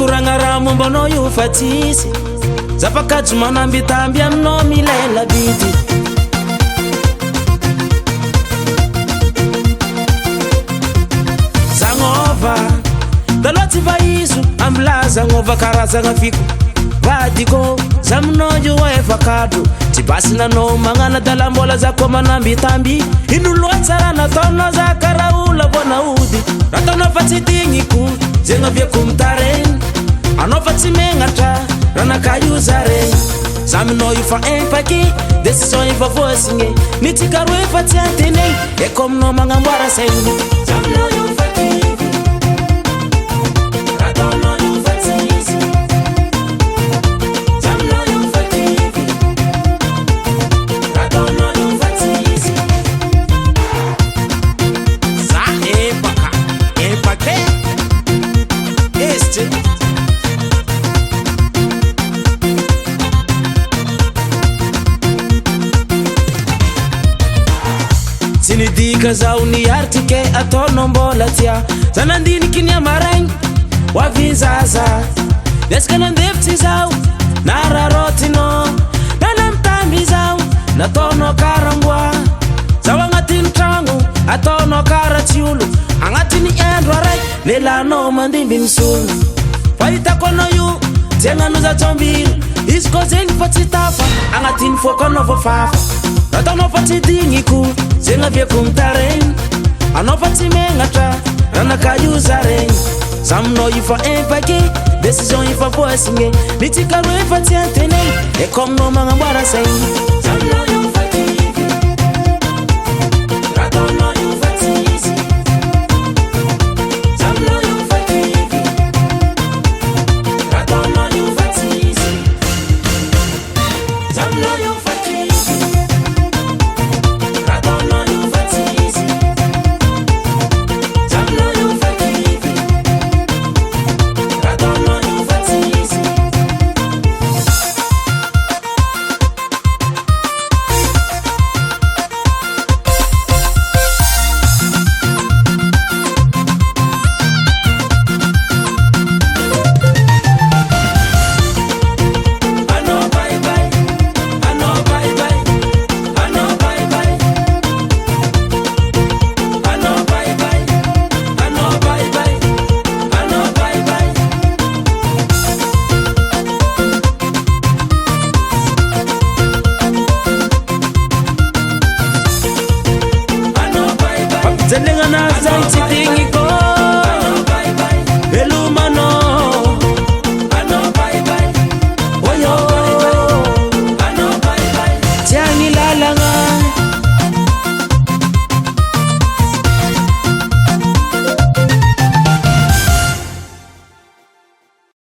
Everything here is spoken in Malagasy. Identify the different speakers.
Speaker 1: Miorangara mombanao io fa tsisy zafakajo manambitamby aminao milaila bidy Zagnova taloha tsy vaizo ambilaza gnova karazagna fiko vadiko zaminao io efa kadro tsy basy nanao magnana dalambola zako manambitamby ino loa tsara nataonao za karaola vonaody nataonao fa tsy tigniko zegny aviako mitaregny anao fa tsy megnatra ranaka io zaregny zaminao io fa empaky décision efa voasigny ny tsikaro efa tsy antenegny eko aminao magnamboara saigny zaminao io fa kivy rataonao io fa tsisy zaminao io fa kivy rataonao io fa tsisy za empake este Sinidika zao ni artike ataonao mbola tia zanandiniky ny amaraigny wavizaza deska nandefitsy zao nararotinao nanamitamby zao nataonao karamboa zao agnatin'ny tragno ataonao kara tsy olo agnatin'ny endro araiky lelanao mandimby misolo fa hitako anao io zegnano za tsombily izy ko zegny fa tsy tafa agnatin'ny foko anao voafafa nataonao fa tsy digniko zegny aviako mitaregny anao fa tsy megnatra ranaka io zaregny zaminao io fa empaky décision efa voasigny ny tsikaro efa tsy antenegny eko aminao magnamboara saigny